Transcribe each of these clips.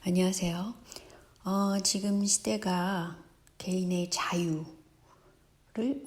안녕하세요. 지금 시대가 개인의 자유를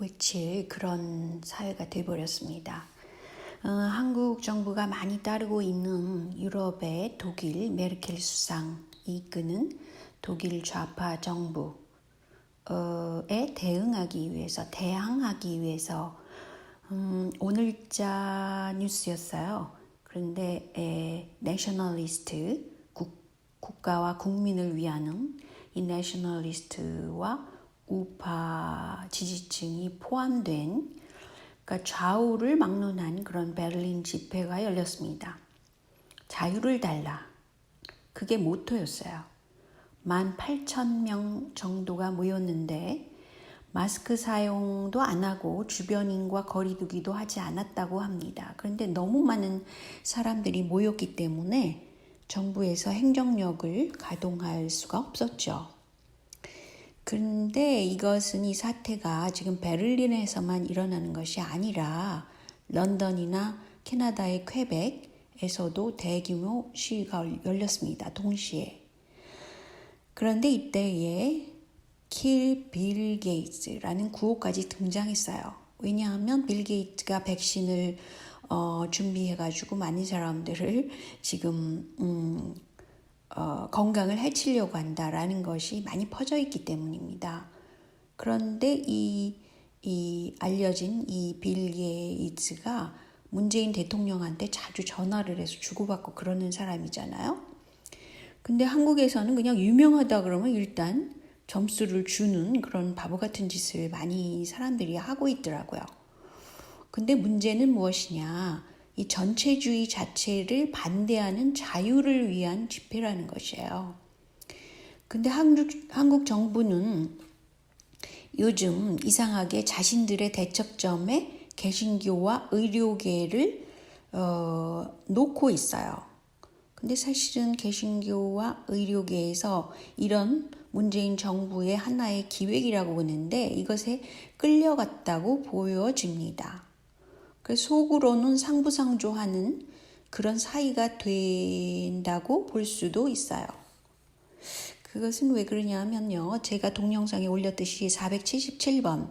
외칠 그런 사회가 되어버렸습니다. 한국 정부가 많이 따르고 있는 유럽의 독일 메르켈 수상이 이끄는 독일 좌파 정부에 대항하기 위해서 오늘자 뉴스였어요. 그런데 내셔널리스트 국가와 국민을 위하는 이 내셔널리스트와 우파 지지층이 포함된 그러니까 좌우를 막론한 그런 베를린 집회가 열렸습니다. 자유를 달라. 그게 모토였어요. 18,000명 정도가 모였는데 마스크 사용도 안 하고 주변인과 거리 두기도 하지 않았다고 합니다. 그런데 너무 많은 사람들이 모였기 때문에 정부에서 행정력을 가동할 수가 없었죠. 그런데 이 사태가 지금 베를린에서만 일어나는 것이 아니라 런던이나 캐나다의 퀘벡에서도 대규모 시위가 열렸습니다. 동시에. 그런데 이때에 Kill Bill Gates라는 구호까지 등장했어요. 왜냐하면 빌 게이츠가 백신을 준비해가지고 많은 사람들을 지금 건강을 해치려고 한다라는 것이 많이 퍼져 있기 때문입니다. 그런데 이 알려진 이 빌 게이츠가 문재인 대통령한테 자주 전화를 해서 주고받고 그러는 사람이잖아요. 근데 한국에서는 그냥 유명하다 그러면 일단 점수를 주는 그런 바보 같은 짓을 많이 사람들이 하고 있더라고요. 근데 문제는 무엇이냐? 이 전체주의 자체를 반대하는 자유를 위한 집회라는 것이에요. 근데 한국 정부는 요즘 이상하게 자신들의 대척점에 개신교와 의료계를 놓고 있어요. 근데 사실은 개신교와 의료계에서 이런 문재인 정부의 하나의 기획이라고 보는데 이것에 끌려갔다고 보여집니다. 그래서 속으로는 상부상조하는 그런 사이가 된다고 볼 수도 있어요. 그것은 왜 그러냐면요. 제가 동영상에 올렸듯이 477번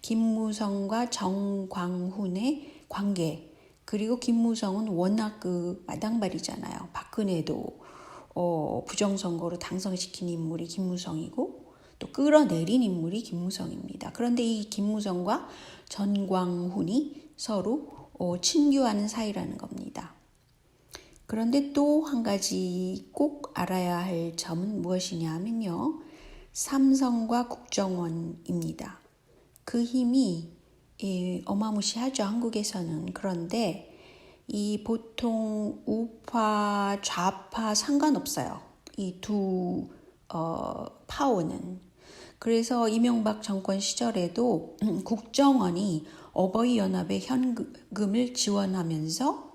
김무성과 정광훈의 관계 그리고 김무성은 워낙 마당발이잖아요. 박근혜도 부정선거로 당선시킨 인물이 김무성이고 또 끌어내린 인물이 김무성입니다. 그런데 이 김무성과 전광훈이 서로 친교하는 사이라는 겁니다. 그런데 또 한 가지 꼭 알아야 할 점은 무엇이냐 하면요. 삼성과 국정원입니다. 그 힘이 어마무시하죠. 한국에서는. 그런데 이 보통 우파, 좌파 상관없어요. 이 두 파워는. 그래서 이명박 정권 시절에도 국정원이 어버이연합의 현금을 지원하면서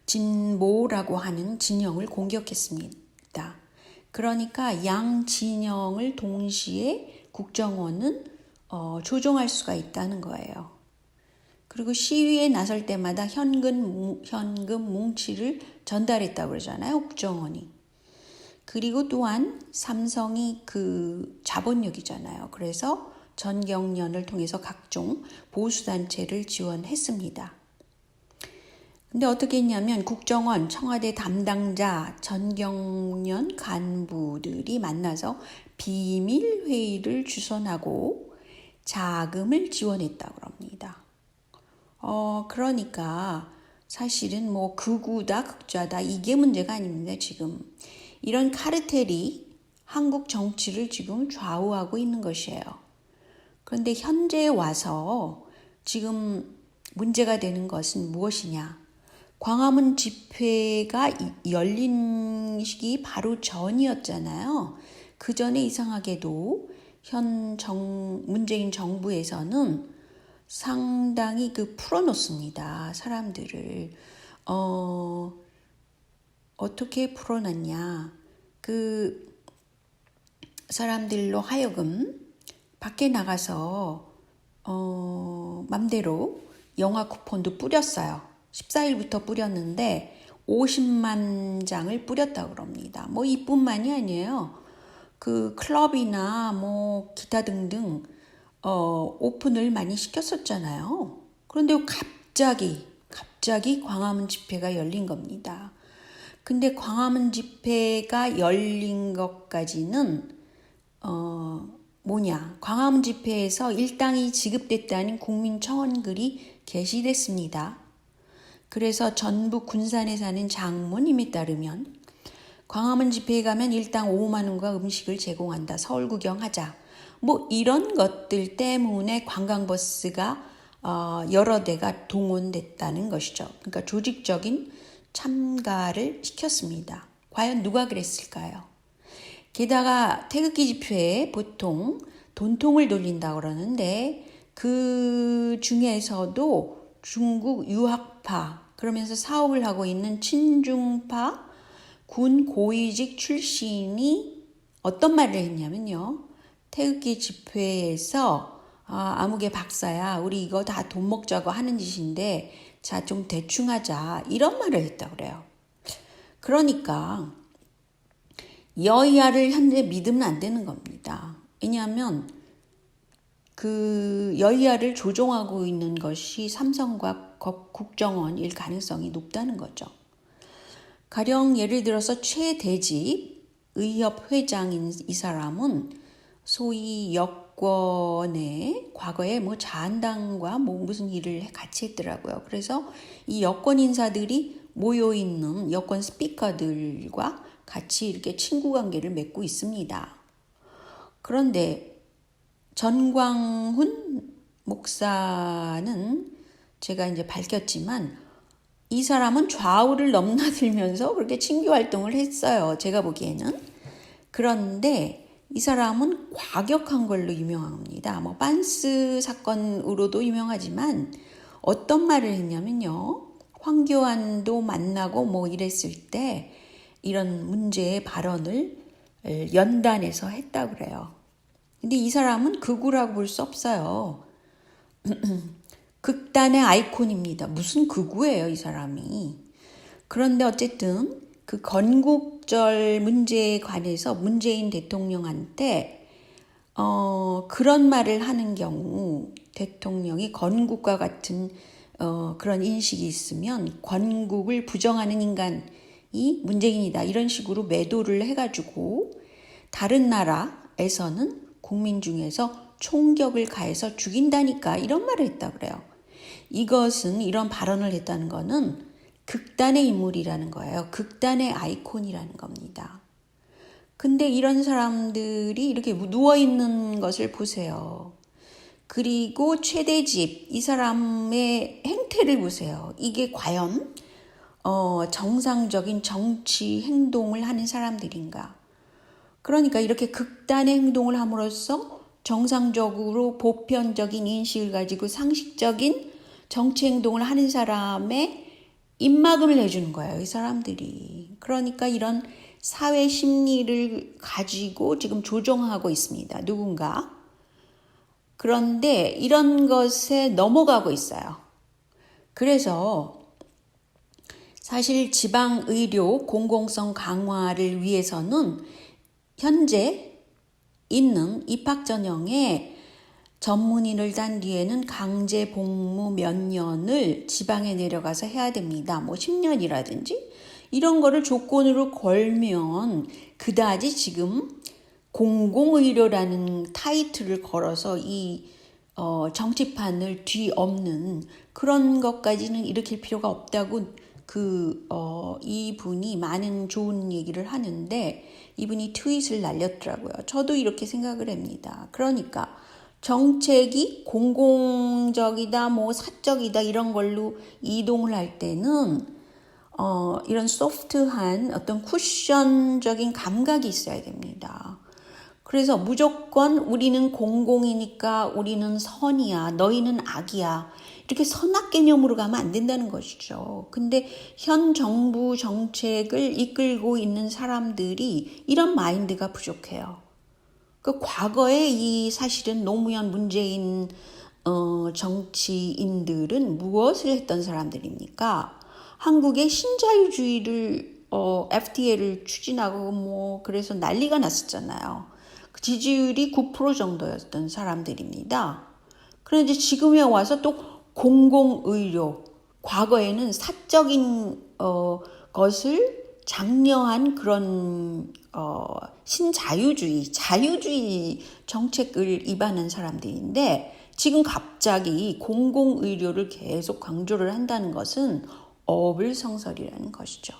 진모라고 하는 진영을 공격했습니다. 그러니까 양 진영을 동시에 국정원은 조종할 수가 있다는 거예요. 그리고 시위에 나설 때마다 현금 뭉치를 전달했다고 그러잖아요. 국정원이. 그리고 또한 삼성이 그 자본력이잖아요. 그래서 전경련을 통해서 각종 보수단체를 지원했습니다. 근데 어떻게 했냐면 국정원, 청와대 담당자, 전경련 간부들이 만나서 비밀회의를 주선하고 자금을 지원했다고 합니다. 그러니까 사실은 뭐 극우다 극좌다 이게 문제가 아닙니다. 지금 이런 카르텔이 한국 정치를 지금 좌우하고 있는 것이에요. 그런데 현재에 와서 지금 문제가 되는 것은 무엇이냐? 광화문 집회가 열린 시기 바로 전이었잖아요. 그 전에 이상하게도 문재인 정부에서는 상당히 풀어놓습니다. 사람들을. 어떻게 풀어놨냐. 사람들로 하여금 밖에 나가서 맘대로 영화 쿠폰도 뿌렸어요. 14일부터 뿌렸는데 50만 장을 뿌렸다고 그럽니다. 뭐 이뿐만이 아니에요. 그 클럽이나 뭐 기타 등등 오픈을 많이 시켰었잖아요. 그런데 갑자기 광화문 집회가 열린 겁니다. 근데 광화문 집회가 열린 것까지는 광화문 집회에서 일당이 지급됐다는 국민청원글이 게시됐습니다. 그래서 전북 군산에 사는 장모님에 따르면 광화문 집회에 가면 일당 5만 원과 음식을 제공한다. 서울 구경하자. 뭐 이런 것들 때문에 관광버스가 여러 대가 동원됐다는 것이죠. 그러니까 조직적인 참가를 시켰습니다. 과연 누가 그랬을까요? 게다가 태극기 집회에 보통 돈통을 돌린다고 그러는데 그 중에서도 중국 유학파 그러면서 사업을 하고 있는 친중파 군 고위직 출신이 어떤 말을 했냐면요. 태극기 집회에서 아무개 박사야 우리 이거 다 돈 먹자고 하는 짓인데 자 좀 대충 하자 이런 말을 했다고 그래요. 그러니까 여야를 현재 믿으면 안 되는 겁니다. 왜냐하면 그 여야를 조종하고 있는 것이 삼성과 국정원일 가능성이 높다는 거죠. 가령 예를 들어서 최대집 의협 회장인 이 사람은 소위 여권의 과거에 뭐 자한당과 뭐 무슨 일을 같이 했더라고요. 그래서 이 여권 인사들이 모여있는 여권 스피커들과 같이 이렇게 친구 관계를 맺고 있습니다. 그런데 전광훈 목사는 제가 이제 밝혔지만 이 사람은 좌우를 넘나들면서 그렇게 친교 활동을 했어요. 제가 보기에는. 그런데 이 사람은 과격한 걸로 유명합니다. 뭐 빤스 사건으로도 유명하지만 어떤 말을 했냐면요. 황교안도 만나고 뭐 이랬을 때 이런 문제의 발언을 연단해서 했다고 그래요. 근데 이 사람은 극우라고 볼 수 없어요. 극단의 아이콘입니다. 무슨 극우예요, 이 사람이. 그런데 어쨌든 그 건국절 문제에 관해서 문재인 대통령한테 그런 말을 하는 경우 대통령이 건국과 같은 그런 인식이 있으면 건국을 부정하는 인간이 문재인이다. 이런 식으로 매도를 해가지고 다른 나라에서는 국민 중에서 총격을 가해서 죽인다니까 이런 말을 했다고 그래요. 이런 발언을 했다는 거는 극단의 인물이라는 거예요. 극단의 아이콘이라는 겁니다. 근데 이런 사람들이 이렇게 누워있는 것을 보세요. 그리고 최대집, 이 사람의 행태를 보세요. 이게 과연 정상적인 정치 행동을 하는 사람들인가? 그러니까 이렇게 극단의 행동을 함으로써 정상적으로 보편적인 인식을 가지고 상식적인 정치 행동을 하는 사람의 입막음을 해주는 거예요. 이 사람들이. 그러니까 이런 사회 심리를 가지고 지금 조종하고 있습니다. 누군가. 그런데 이런 것에 넘어가고 있어요. 그래서 사실 지방의료 공공성 강화를 위해서는 현재 있는 입학 전형에 전문의를 단 뒤에는 강제 복무 몇 년을 지방에 내려가서 해야 됩니다. 뭐 10년이라든지 이런 거를 조건으로 걸면 그다지 지금 공공의료라는 타이틀을 걸어서 이 정치판을 뒤엎는 그런 것까지는 일으킬 필요가 없다고 이분이 많은 좋은 얘기를 하는데 이분이 트윗을 날렸더라고요. 저도 이렇게 생각을 합니다. 그러니까 정책이 공공적이다, 뭐 사적이다 이런 걸로 이동을 할 때는 이런 소프트한 어떤 쿠션적인 감각이 있어야 됩니다. 그래서 무조건 우리는 공공이니까 우리는 선이야, 너희는 악이야. 이렇게 선악 개념으로 가면 안 된다는 것이죠. 근데 현 정부 정책을 이끌고 있는 사람들이 이런 마인드가 부족해요. 그 과거에 이 사실은 노무현 문재인 정치인들은 무엇을 했던 사람들입니까? 한국의 신자유주의를 FDA를 추진하고 뭐 그래서 난리가 났었잖아요. 그 지지율이 9% 정도였던 사람들입니다. 그런데 지금에 와서 또 공공의료, 과거에는 사적인 것을 장려한 그런 신자유주의, 자유주의 정책을 입안한 사람들인데 지금 갑자기 공공의료를 계속 강조를 한다는 것은 어불성설이라는 것이죠.